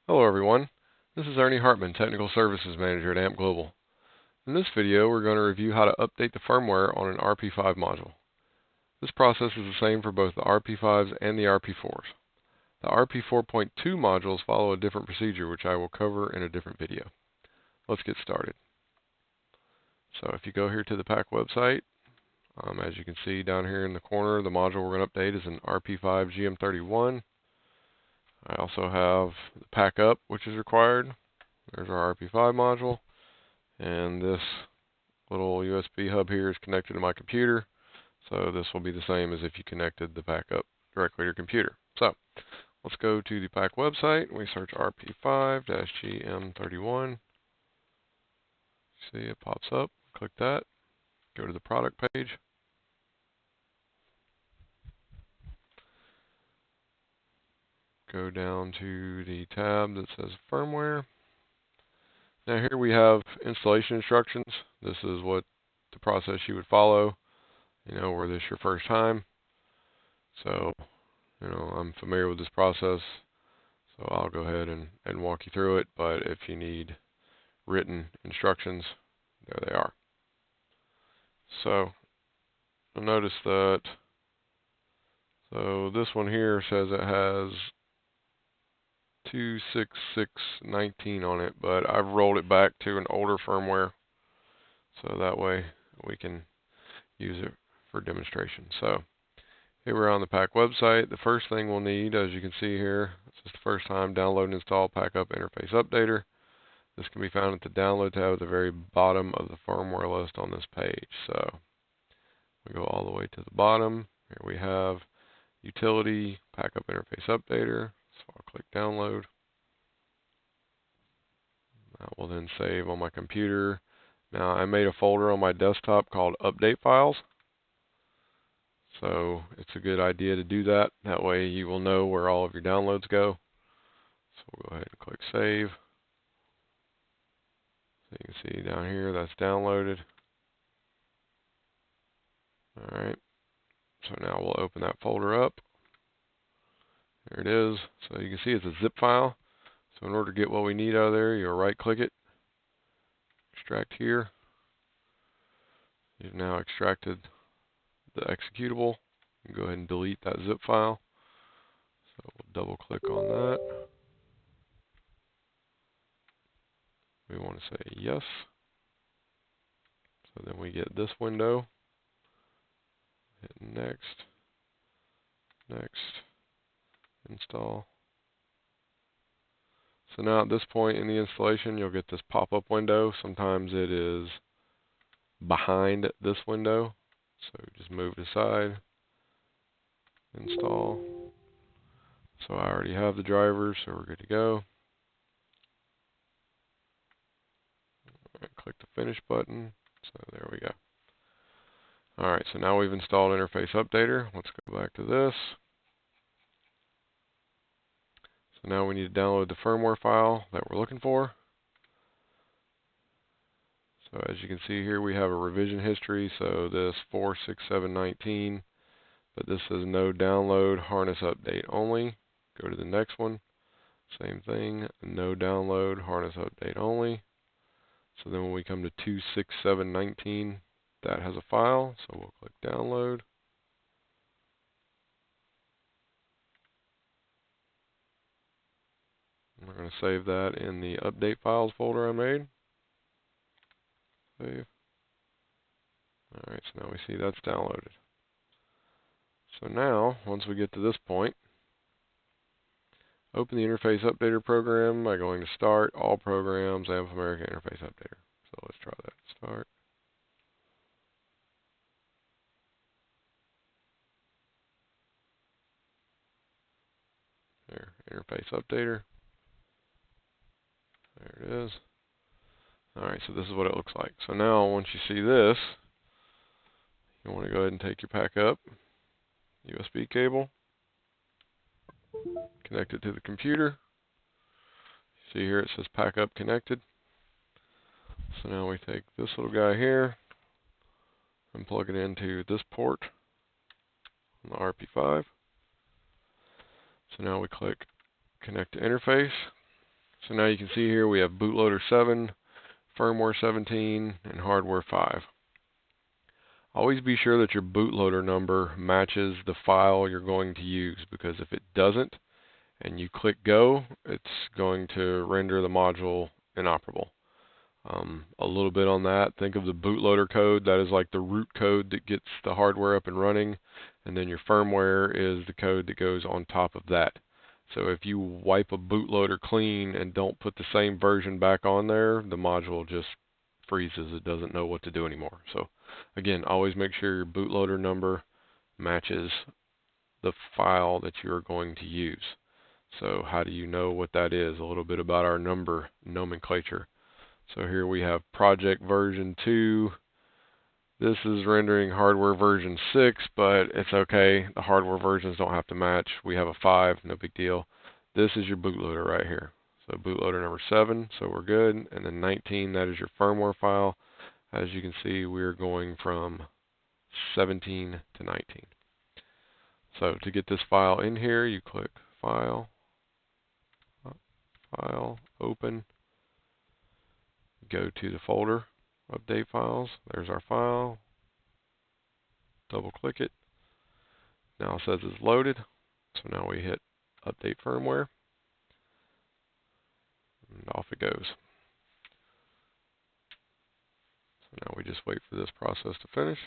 Hello everyone, this is Ernie Hartman, Technical Services Manager at AMP Global. In this video we're going to review how to update the firmware on an RP5 module. This process is the same for both the RP5s and the RP4s. The RP4.2 modules follow a different procedure which I will cover in a different video. Let's get started. So if you go here to the PAC website, as you can see down here in the corner, the module we're going to update is an RP5 GM31. I also have the PAC up, which is required. There's our RP5 module. And this little USB hub here is connected to my computer. So this will be the same as if you connected the PAC up directly to your computer. So let's go to the PAC website. We search RP5-GM31. See, it pops up. Click that. Go to the product page. Go down to the tab that says firmware. Now here we have installation instructions. This is what the process you would follow, were this your first time. So, I'm familiar with this process, so I'll go ahead and walk you through it. But if you need written instructions, there they are. So, you'll notice that, so this one here says it has 26619 on it, but I've rolled it back to an older firmware, so that way we can use it for demonstration. So here we're on the PAC website. The first thing we'll need, as you can see here, this is the first time download and install PAC up interface updater. This can be found at the download tab at the very bottom of the firmware list on this page. So we go all the way to the bottom. Here we have utility PAC up interface updater. So I'll click download. That will then save on my computer. Now I made a folder on my desktop called update files. So it's a good idea to do that. That way you will know where all of your downloads go. So we'll go ahead and click save. So you can see down here that's downloaded. Alright. So now we'll open that folder up. There it is. So you can see it's a zip file. So in order to get what we need out of there, you'll right click it, extract here. You've now extracted the executable. You can go ahead and delete that zip file. So we'll double click on that. We want to say yes. So then we get this window. Hit next, next, install. So now at this point in the installation, you'll get this pop-up window. Sometimes it is behind this window. So just move it aside, install. So I already have the drivers, so we're good to go. All right, click the finish button. So there we go. All right, so now we've installed Interface Updater. Let's go back to this. So now we need to download the firmware file that we're looking for. So as you can see here, we have a revision history. So this 46719, but this says no download, harness update only. Go to the next one. Same thing, no download, harness update only. So then when we come to 26719, that has a file. So we'll click download. We're going to save that in the update files folder I made. Save. Alright, so now we see that's downloaded. So now, once we get to this point, open the Interface Updater program by going to Start, All Programs, AMP America Interface Updater. So let's try that. Start. There, Interface Updater. There it is. Alright, so this is what it looks like. So now, once you see this, you want to go ahead and take your PAC up, USB cable, connect it to the computer. See here it says PAC up connected. So now we take this little guy here and plug it into this port on the RP5. So now we click connect to interface. So now you can see here we have bootloader 7, firmware 17, and hardware 5. Always be sure that your bootloader number matches the file you're going to use, because if it doesn't and you click go, it's going to render the module inoperable. A little bit on that, think of the bootloader code. That is like the root code that gets the hardware up and running, and then your firmware is the code that goes on top of that. So if you wipe a bootloader clean and don't put the same version back on there, the module just freezes. It doesn't know what to do anymore. So again, always make sure your bootloader number matches the file that you're going to use. So how do you know what that is? A little bit about our number nomenclature. So here we have project version 2. This is rendering hardware version 6, but it's okay. The hardware versions don't have to match. We have a 5, no big deal. This is your bootloader right here. So bootloader number 7, so we're good. And then 19, that is your firmware file. As you can see, we're going from 17 to 19. So to get this file in here, you click File, File, Open. Go to the folder, Update Files. There's our file. Double click it. Now it says it's loaded. So now we hit Update Firmware. And off it goes. So now we just wait for this process to finish.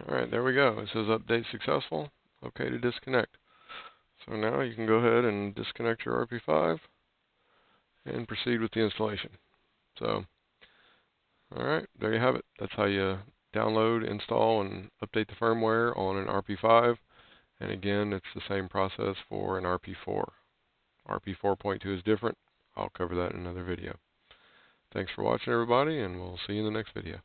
Alright, there we go. It says update successful. Okay to disconnect. So now you can go ahead and disconnect your RP5 and proceed with the installation. So, alright, there you have it. That's how you download, install, and update the firmware on an RP5. And again, it's the same process for an RP4. RP 4.2 is different. I'll cover that in another video. Thanks for watching, everybody, and we'll see you in the next video.